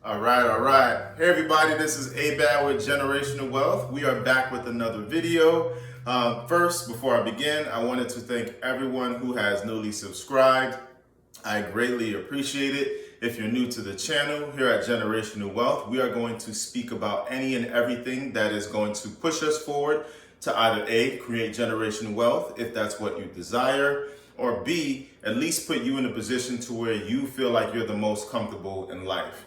All right, all right. Hey everybody, this is Abad with Generational Wealth. We are back with another video. First, before I begin, I wanted to thank everyone who has newly subscribed. I greatly appreciate it. If you're new to the channel here at Generational Wealth, we are going to speak about any and everything that is going to push us forward to either A, create generational wealth if that's what you desire, or B, at least put you in a position to where you feel like you're the most comfortable in life.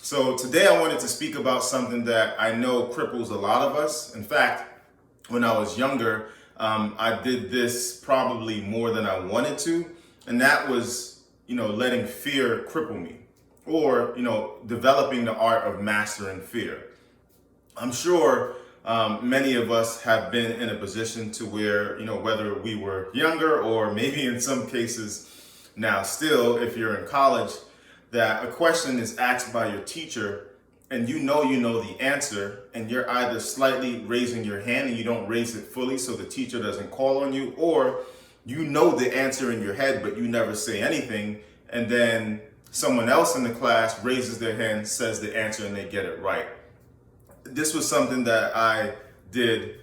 So today I wanted to speak about something that I know cripples a lot of us. In fact, when I was younger, I did this probably more than I wanted to, and that was, letting fear cripple me, or, developing the art of mastering fear. I'm sure many of us have been in a position to where, whether we were younger or maybe in some cases now still, if you're in college, that a question is asked by your teacher and you know the answer, and you're either slightly raising your hand and you don't raise it fully so the teacher doesn't call on you, or you know the answer in your head but you never say anything, and then someone else in the class raises their hand, says the answer, and they get it right. This was something that I did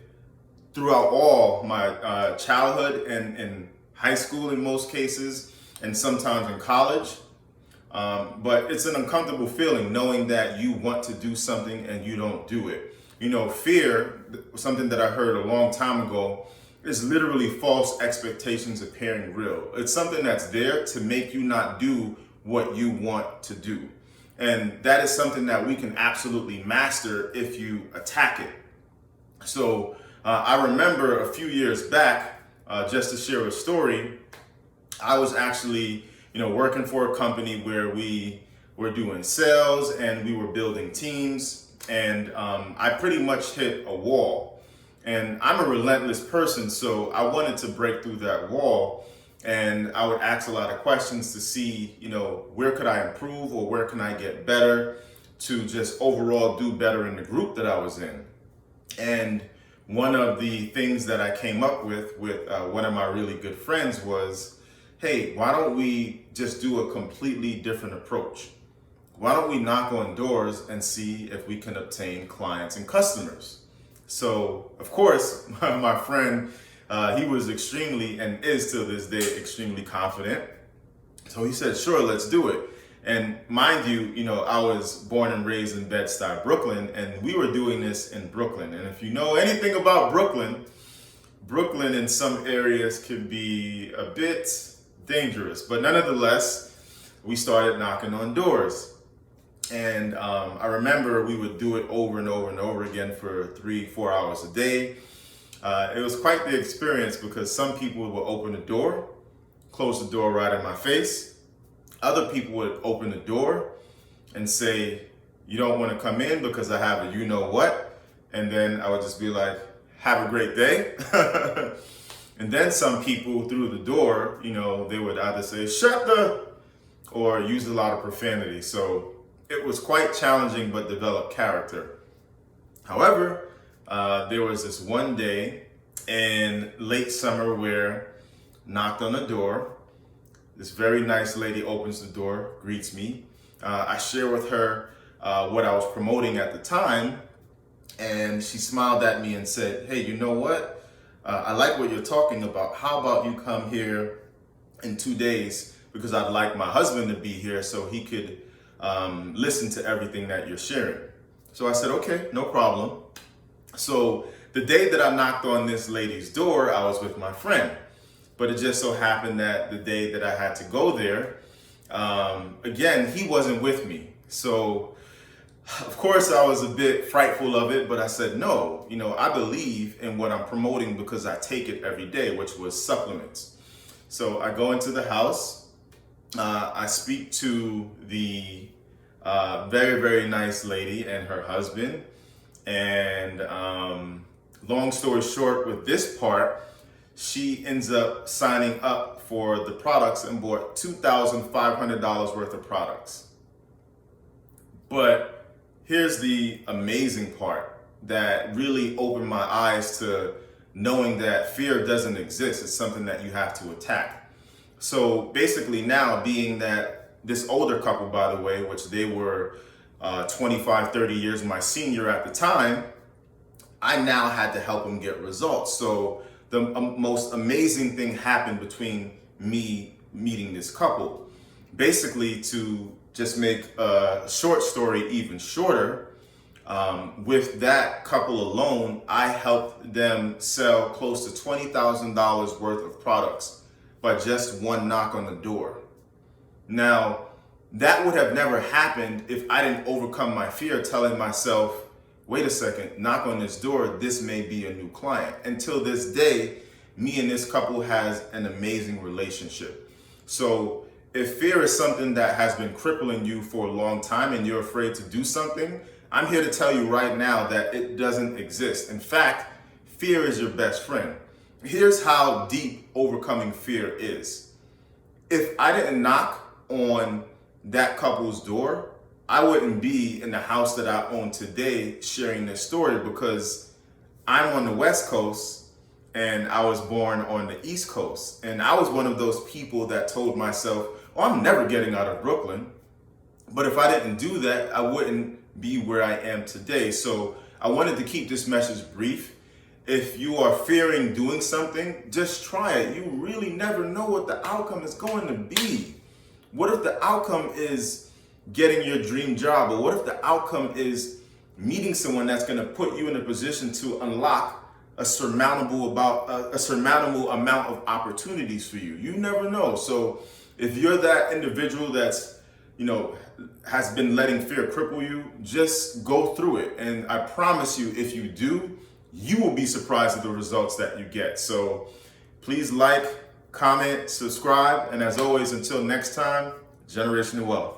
throughout all my childhood and in high school in most cases, and sometimes in college. But it's an uncomfortable feeling knowing that you want to do something and you don't do it. Fear, something that I heard a long time ago, is literally false expectations appearing real. It's something that's there to make you not do what you want to do. And that is something that we can absolutely master if you attack it. So I remember a few years back, just to share a story, I was actually working for a company where we were doing sales and we were building teams, and I pretty much hit a wall. And I'm a relentless person, so I wanted to break through that wall, and I would ask a lot of questions to see, where could I improve or where can I get better to just overall do better in the group that I was in. And one of the things that I came up with one of my really good friends was, hey, why don't we just do a completely different approach? Why don't we knock on doors and see if we can obtain clients and customers? So, of course, my friend, he was extremely, and is to this day, extremely confident. So he said, sure, let's do it. And mind you, I was born and raised in Bed-Stuy, Brooklyn, and we were doing this in Brooklyn. And if you know anything about Brooklyn in some areas can be a bit dangerous, but nonetheless, we started knocking on doors. And I remember we would do it over and over and over again for 3-4 hours a day. It was quite the experience because some people would open the door, close the door right in my face. Other people would open the door and say, you don't want to come in because I have a you know what. And then I would just be like, have a great day. And then some people through the door, they would either say, shut the, or use a lot of profanity. So it was quite challenging, but developed character. However, there was this one day in late summer where knocked on the door. This very nice lady opens the door, greets me. I share with her what I was promoting at the time. And she smiled at me and said, hey, you know what? I like what you're talking about. How about you come here in 2 days? Because I'd like my husband to be here so he could listen to everything that you're sharing. So I said, okay, no problem. So the day that I knocked on this lady's door, I was with my friend. But it just so happened that the day that I had to go there, again, he wasn't with me. So of course, I was a bit frightful of it, but I said, no, I believe in what I'm promoting because I take it every day, which was supplements. So I go into the house, I speak to the very, very nice lady and her husband. And long story short with this part, she ends up signing up for the products and bought $2,500 worth of products. But here's the amazing part that really opened my eyes to knowing that fear doesn't exist. It's something that you have to attack. So basically now, being that this older couple, by the way, which they were 25, 30 years my senior at the time, I now had to help him get results. So the most amazing thing happened between me meeting this couple. Basically, to just make a short story even shorter, with that couple alone, I helped them sell close to $20,000 worth of products by just one knock on the door. Now, that would have never happened if I didn't overcome my fear, telling myself, wait a second, knock on this door, this may be a new client. Until this day, me and this couple has an amazing relationship. So if fear is something that has been crippling you for a long time and you're afraid to do something, I'm here to tell you right now that it doesn't exist. In fact, fear is your best friend. Here's how deep overcoming fear is. If I didn't knock on that couple's door, I wouldn't be in the house that I own today sharing this story, because I'm on the West Coast and I was born on the East Coast. And I was one of those people that told myself, oh, I'm never getting out of Brooklyn. But if I didn't do that, I wouldn't be where I am today. So I wanted to keep this message brief. If you are fearing doing something, just try it. You really never know what the outcome is going to be. What if the outcome is getting your dream job? Or what if the outcome is meeting someone that's going to put you in a position to unlock a surmountable amount of opportunities for you? You never know. So if you're that individual that's, has been letting fear cripple you, just go through it. And I promise you, if you do, you will be surprised at the results that you get. So please like, comment, subscribe, and as always, until next time, generational wealth.